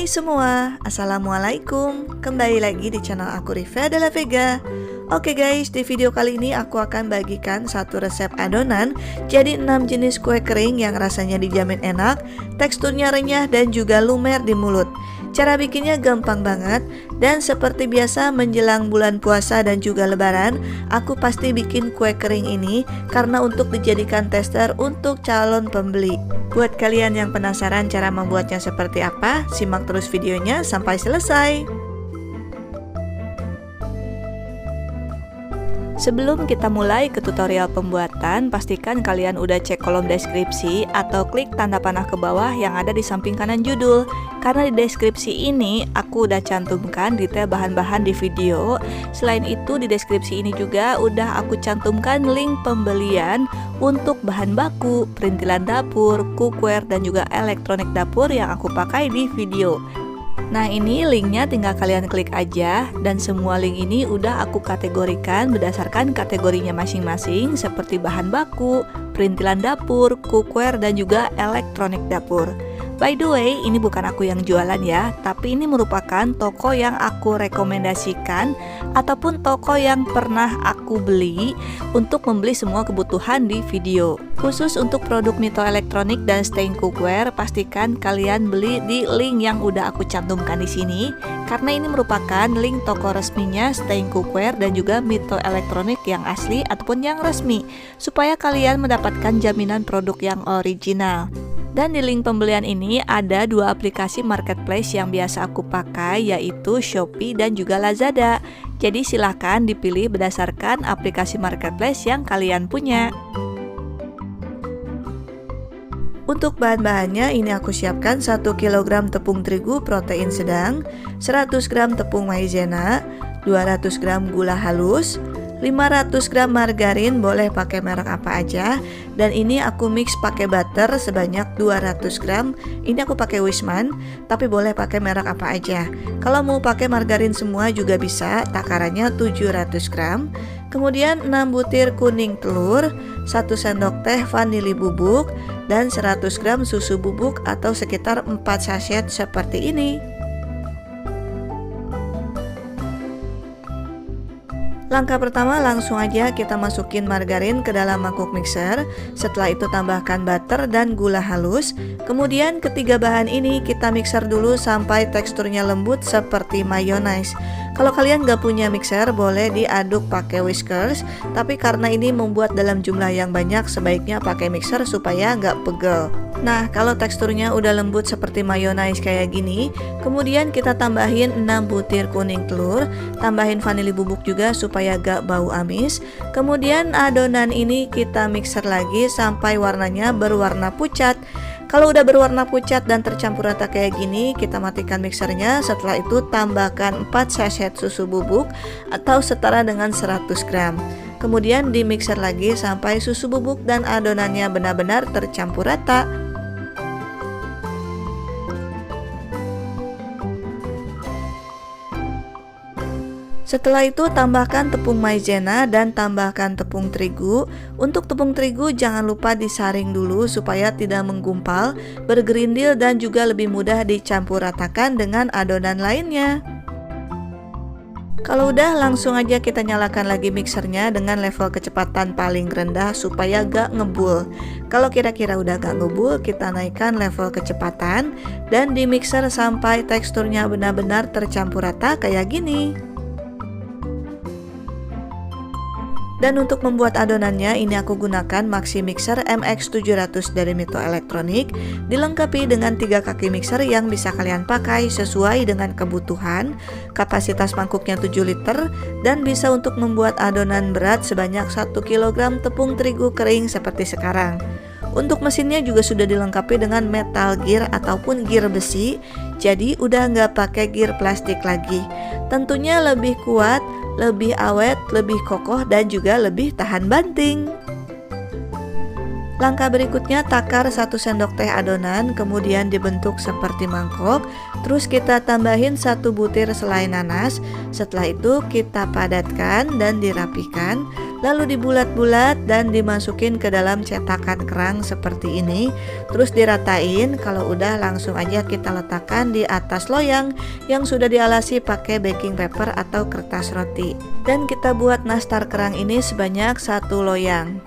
semua, Assalamualaikum. Kembali lagi di channel aku Riva Della Vega. Oke guys, di video kali ini aku akan bagikan satu resep adonan jadi 6 jenis kue kering yang rasanya dijamin enak, teksturnya renyah dan juga lumer di mulut. Cara bikinnya gampang banget, dan seperti biasa menjelang bulan puasa dan juga lebaran, aku pasti bikin kue kering ini karena untuk dijadikan tester untuk calon pembeli. Buat kalian yang penasaran cara membuatnya seperti apa, simak terus videonya sampai selesai. Sebelum kita mulai ke tutorial pembuatan, pastikan kalian udah cek kolom deskripsi atau klik tanda panah ke bawah yang ada di samping kanan judul. Karena di deskripsi ini aku udah cantumkan detail bahan-bahan di video. Selain itu di deskripsi ini juga udah aku cantumkan link pembelian untuk bahan baku, perintilan dapur, cookware dan juga elektronik dapur yang aku pakai di video. Nah ini linknya tinggal kalian klik aja, dan semua link ini udah aku kategorikan berdasarkan kategorinya masing-masing seperti bahan baku, perintilan dapur, cookware dan juga elektronik dapur. By the way, ini bukan aku yang jualan ya, tapi ini merupakan toko yang aku rekomendasikan ataupun toko yang pernah aku beli untuk membeli semua kebutuhan di video. Khusus untuk produk Mito Elektronik dan Stain Cookware, pastikan kalian beli di link yang udah aku cantumkan di sini, karena ini merupakan link toko resminya Stain Cookware dan juga Mito Elektronik yang asli ataupun yang resmi, supaya kalian mendapatkan jaminan produk yang original. Dan di link pembelian ini ada dua aplikasi marketplace yang biasa aku pakai, yaitu Shopee dan juga Lazada. Jadi silahkan dipilih berdasarkan aplikasi marketplace yang kalian punya. Untuk bahan-bahannya ini aku siapkan 1 kg tepung terigu protein sedang, 100 gram tepung maizena, 200 gram gula halus, 500 gram margarin, boleh pakai merek apa aja, dan ini aku mix pakai butter sebanyak 200 gram. Ini aku pakai Wisman, tapi boleh pakai merek apa aja. Kalau mau pakai margarin semua juga bisa, takarannya 700 gram. Kemudian 6 butir kuning telur, 1 sendok teh vanili bubuk, dan 100 gram susu bubuk atau sekitar 4 sachet seperti ini. Langkah pertama, langsung aja kita masukin margarin ke dalam mangkuk mixer. Setelah itu tambahkan butter dan gula halus. Kemudian ketiga bahan ini kita mixer dulu sampai teksturnya lembut seperti mayonnaise. Kalau kalian gak punya mixer, boleh diaduk pakai whiskers, tapi karena ini membuat dalam jumlah yang banyak, sebaiknya pakai mixer supaya gak pegel. Nah, kalau teksturnya udah lembut seperti mayonnaise kayak gini, kemudian kita tambahin 6 butir kuning telur, tambahin vanili bubuk juga supaya gak bau amis. Kemudian adonan ini kita mixer lagi sampai warnanya berwarna pucat. Kalau udah berwarna pucat dan tercampur rata kayak gini, kita matikan mixernya. Setelah itu tambahkan 4 sachet susu bubuk atau setara dengan 100 gram. Kemudian di mixer lagi sampai susu bubuk dan adonannya benar-benar tercampur rata. Setelah itu tambahkan tepung maizena dan tambahkan tepung terigu. Untuk tepung terigu jangan lupa disaring dulu supaya tidak menggumpal, bergerindil dan juga lebih mudah dicampur ratakan dengan adonan lainnya. Kalau udah, langsung aja kita nyalakan lagi mixernya dengan level kecepatan paling rendah supaya gak ngebul. Kalau kira-kira udah gak ngebul, kita naikkan level kecepatan dan di mixer sampai teksturnya benar-benar tercampur rata kayak gini. Dan untuk membuat adonannya, ini aku gunakan Maxi Mixer MX700 dari Mito Elektronik, dilengkapi dengan 3 kaki mixer yang bisa kalian pakai sesuai dengan kebutuhan. Kapasitas mangkuknya 7 liter dan bisa untuk membuat adonan berat sebanyak 1 kg tepung terigu kering seperti sekarang. Untuk mesinnya juga sudah dilengkapi dengan metal gear ataupun gear besi, jadi udah nggak pakai gear plastik lagi. Tentunya lebih kuat, lebih awet, lebih kokoh dan juga lebih tahan banting. Langkah berikutnya takar 1 sendok teh adonan, kemudian dibentuk seperti mangkok. Terus kita tambahin 1 butir selai nanas. Setelah itu kita padatkan dan dirapikan. Lalu dibulat-bulat dan dimasukin ke dalam cetakan kerang seperti ini. Terus diratain, kalau udah langsung aja kita letakkan di atas loyang yang sudah dialasi pakai baking paper atau kertas roti. Dan kita buat nastar kerang ini sebanyak 1 loyang.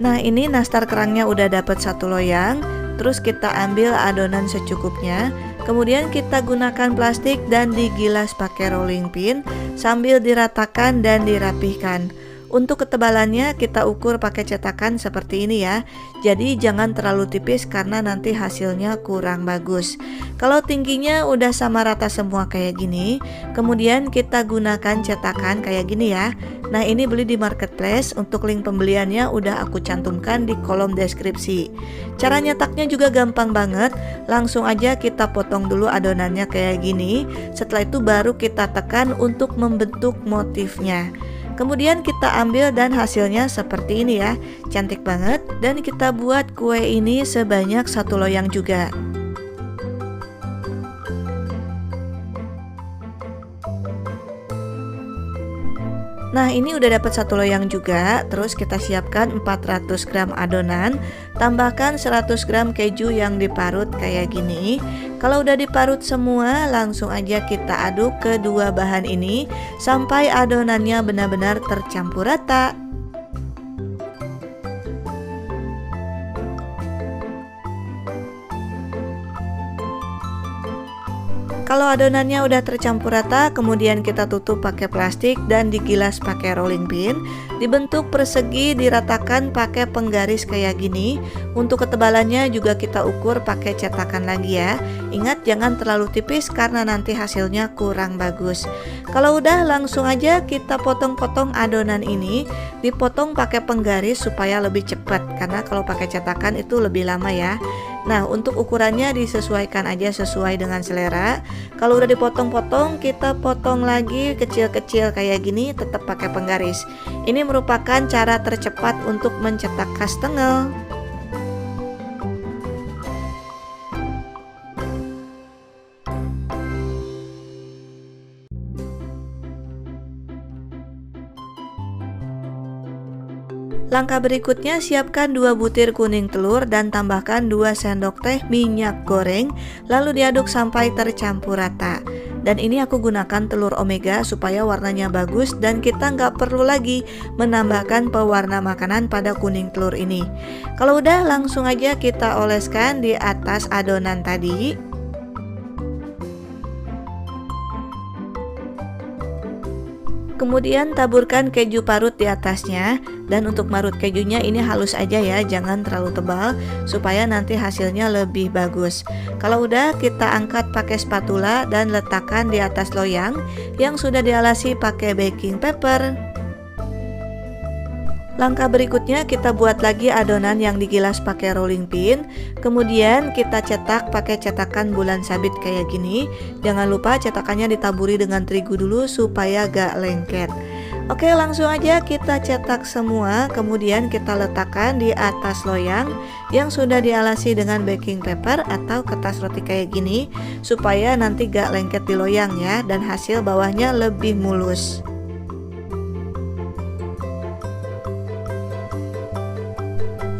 Nah, ini nastar kerangnya udah dapat 1 loyang. Terus kita ambil adonan secukupnya. Kemudian kita gunakan plastik dan digilas pakai rolling pin sambil diratakan dan dirapihkan. Untuk ketebalannya kita ukur pakai cetakan seperti ini ya. Jadi jangan terlalu tipis karena nanti hasilnya kurang bagus. Kalau tingginya udah sama rata semua kayak gini, kemudian kita gunakan cetakan kayak gini ya. Nah, ini beli di marketplace, untuk link pembeliannya udah aku cantumkan di kolom deskripsi. Cara nyetaknya juga gampang banget. Langsung aja kita potong dulu adonannya kayak gini. Setelah itu baru kita tekan untuk membentuk motifnya. Kemudian kita ambil dan hasilnya seperti ini ya. Cantik banget. Dan kita buat kue ini sebanyak 1 loyang juga. Nah, ini udah dapat 1 loyang juga. Terus kita siapkan 400 gram adonan, tambahkan 100 gram keju yang diparut kayak gini. Kalau udah diparut semua, langsung aja kita aduk kedua bahan ini sampai adonannya benar-benar tercampur rata. Kalau adonannya udah tercampur rata, kemudian kita tutup pakai plastik dan digilas pakai rolling pin. Dibentuk persegi, diratakan pakai penggaris kayak gini. Untuk ketebalannya juga kita ukur pakai cetakan lagi ya. Ingat jangan terlalu tipis karena nanti hasilnya kurang bagus. Kalau udah langsung aja kita potong-potong adonan ini. Dipotong pakai penggaris supaya lebih cepat, karena kalau pakai cetakan itu lebih lama ya. Nah, untuk ukurannya disesuaikan aja sesuai dengan selera. Kalau udah dipotong-potong, kita potong lagi kecil-kecil kayak gini, tetap pakai penggaris. Ini merupakan cara tercepat untuk mencetak kastengel. Langkah berikutnya, siapkan 2 butir kuning telur dan tambahkan 2 sendok teh minyak goreng, lalu diaduk sampai tercampur rata. Dan ini aku gunakan telur omega supaya warnanya bagus dan kita nggak perlu lagi menambahkan pewarna makanan pada kuning telur ini. Kalau udah langsung aja kita oleskan di atas adonan tadi. Kemudian taburkan keju parut di atasnya. Dan untuk marut kejunya ini halus aja ya, jangan terlalu tebal supaya nanti hasilnya lebih bagus. Kalau udah, kita angkat pakai spatula dan letakkan di atas loyang yang sudah dialasi pakai baking paper. Langkah berikutnya kita buat lagi adonan yang digilas pakai rolling pin. Kemudian kita cetak pakai cetakan bulan sabit kayak gini. Jangan lupa cetakannya ditaburi dengan terigu dulu supaya gak lengket. Oke, langsung aja kita cetak semua. Kemudian kita letakkan di atas loyang yang sudah dialasi dengan baking paper atau kertas roti kayak gini, supaya nanti gak lengket di loyang ya, dan hasil bawahnya lebih mulus.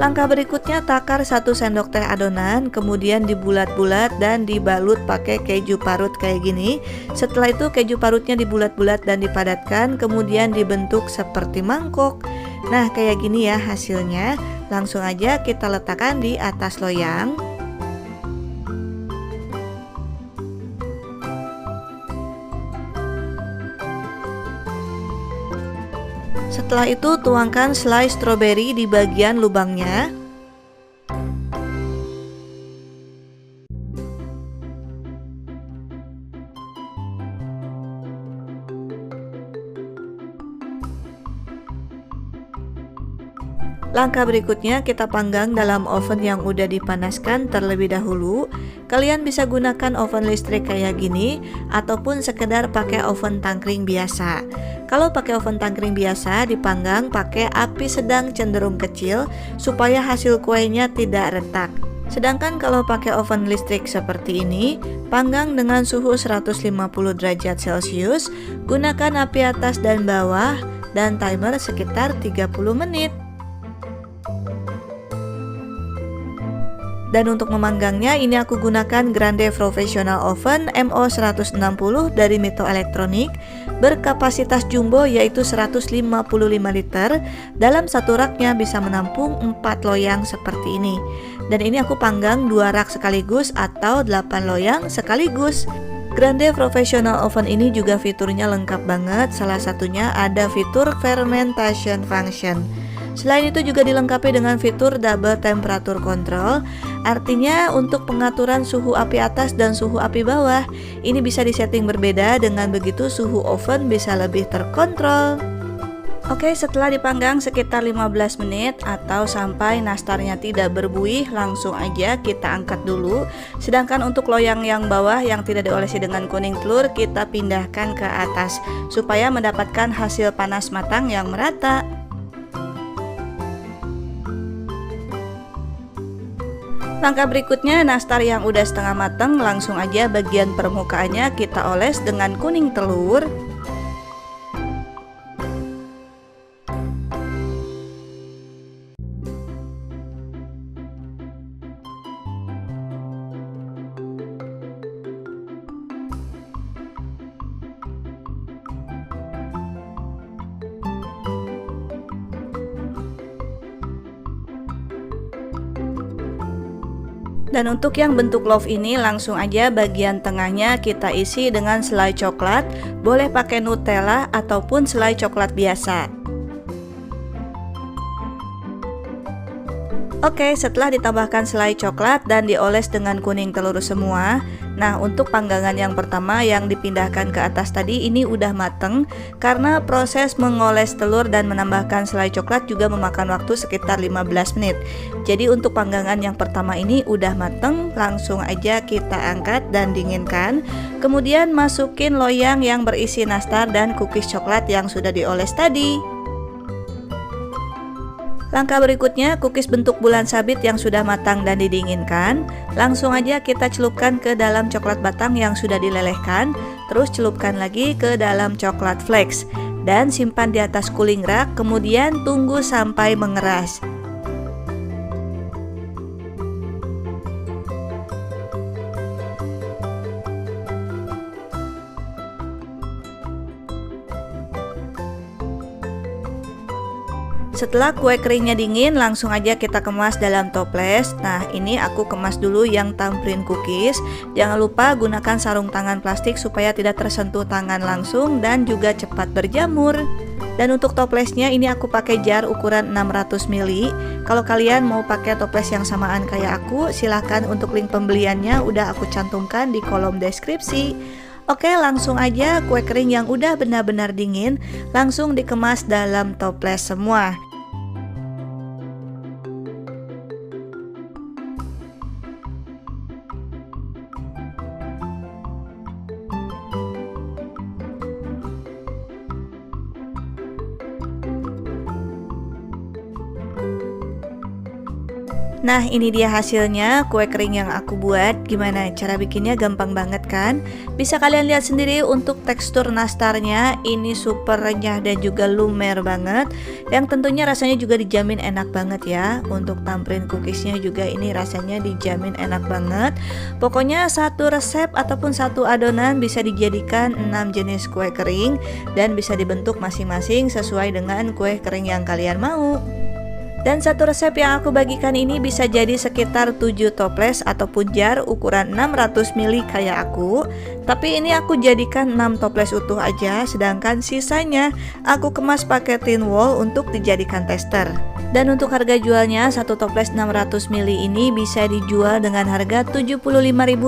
Langkah berikutnya, takar 1 sendok teh adonan, kemudian dibulat-bulat dan dibalut pakai keju parut kayak gini. Setelah itu keju parutnya dibulat-bulat dan dipadatkan, kemudian dibentuk seperti mangkok. Nah, kayak gini ya hasilnya. Langsung aja kita letakkan di atas loyang. Setelah itu tuangkan slice stroberi di bagian lubangnya. Langkah berikutnya kita panggang dalam oven yang udah dipanaskan terlebih dahulu. Kalian bisa gunakan oven listrik kayak gini ataupun sekedar pakai oven tangkring biasa. Kalau pakai oven tangkring biasa dipanggang pakai api sedang cenderung kecil supaya hasil kuenya tidak retak. Sedangkan kalau pakai oven listrik seperti ini, panggang dengan suhu 150 derajat Celcius, gunakan api atas dan bawah dan timer sekitar 30 menit. Dan untuk memanggangnya ini aku gunakan Grande Professional Oven MO160 dari Mito Elektronik berkapasitas jumbo yaitu 155 liter. Dalam satu raknya bisa menampung 4 loyang seperti ini. Dan ini aku panggang 2 rak sekaligus atau 8 loyang sekaligus. Grande Professional Oven ini juga fiturnya lengkap banget. Salah satunya ada fitur fermentation function. Selain itu juga dilengkapi dengan fitur double temperature control. Artinya untuk pengaturan suhu api atas dan suhu api bawah ini bisa disetting berbeda, dengan begitu suhu oven bisa lebih terkontrol. Oke, setelah dipanggang sekitar 15 menit atau sampai nastarnya tidak berbuih, langsung aja kita angkat dulu. Sedangkan untuk loyang yang bawah yang tidak diolesi dengan kuning telur kita pindahkan ke atas supaya mendapatkan hasil panas matang yang merata. Langkah berikutnya, nastar yang udah setengah matang langsung aja bagian permukaannya kita oles dengan kuning telur. Dan untuk yang bentuk loaf ini langsung aja bagian tengahnya kita isi dengan selai coklat. Boleh pakai Nutella ataupun selai coklat biasa. Oke, setelah ditambahkan selai coklat dan dioles dengan kuning telur semua. Nah, untuk panggangan yang pertama yang dipindahkan ke atas tadi ini udah mateng. Karena proses mengoles telur dan menambahkan selai coklat juga memakan waktu sekitar 15 menit. Jadi untuk panggangan yang pertama ini udah mateng, langsung aja kita angkat dan dinginkan. Kemudian masukin loyang yang berisi nastar dan cookies coklat yang sudah dioles tadi. Langkah berikutnya, cookies bentuk bulan sabit yang sudah matang dan didinginkan. Langsung aja kita celupkan ke dalam coklat batang yang sudah dilelehkan. Terus celupkan lagi ke dalam coklat flakes. Dan simpan di atas cooling rack, kemudian tunggu sampai mengeras. Setelah kue keringnya dingin, langsung aja kita kemas dalam toples. Nah, ini aku kemas dulu yang tamprint cookies. Jangan lupa gunakan sarung tangan plastik supaya tidak tersentuh tangan langsung dan juga cepat berjamur. Dan untuk toplesnya ini aku pakai jar ukuran 600 ml. Kalau kalian mau pakai toples yang samaan kayak aku, silahkan, untuk link pembeliannya udah aku cantumkan di kolom deskripsi. Oke, langsung aja kue kering yang udah benar-benar dingin langsung dikemas dalam toples semua. Nah, ini dia hasilnya kue kering yang aku buat. Gimana cara bikinnya? Gampang banget kan? Bisa kalian lihat sendiri untuk tekstur nastarnya. Ini super renyah dan juga lumer banget. Yang tentunya rasanya juga dijamin enak banget ya. Untuk tamprint cookiesnya juga ini rasanya dijamin enak banget. Pokoknya satu resep ataupun satu adonan bisa dijadikan 6 jenis kue kering. Dan bisa dibentuk masing-masing sesuai dengan kue kering yang kalian mau. Dan satu resep yang aku bagikan ini bisa jadi sekitar 7 toples ataupun jar ukuran 600 ml kayak aku. Tapi ini aku jadikan 6 toples utuh aja, sedangkan sisanya aku kemas pakai tin wall untuk dijadikan tester. Dan untuk harga jualnya, satu toples 600 ml ini bisa dijual dengan harga 75.000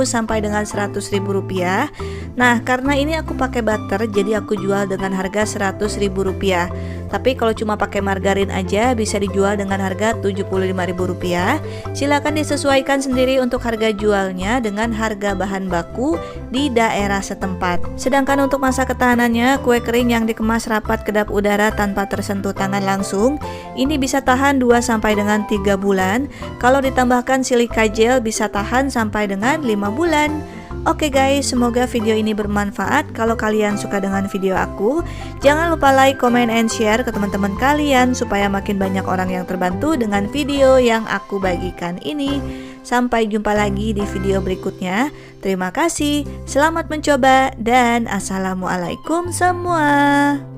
sampai dengan 100.000 rupiah. Nah, karena ini aku pakai butter, jadi aku jual dengan harga 100.000 rupiah. Tapi kalau cuma pakai margarin aja bisa dijual dengan harga 75.000 rupiah. Silakan disesuaikan sendiri untuk harga jualnya dengan harga bahan baku di daerah setempat. Sedangkan untuk masa ketahanannya, kue kering yang dikemas rapat kedap udara tanpa tersentuh tangan langsung, ini bisa tahan 2 sampai dengan 3 bulan. Kalau ditambahkan silika gel bisa tahan sampai dengan 5 bulan. Oke guys, semoga video ini bermanfaat. Kalau kalian suka dengan video aku, jangan lupa like, comment, and share ke teman-teman kalian supaya makin banyak orang yang terbantu dengan video yang aku bagikan ini. Sampai jumpa lagi di video berikutnya. Terima kasih, selamat mencoba, dan assalamualaikum semua.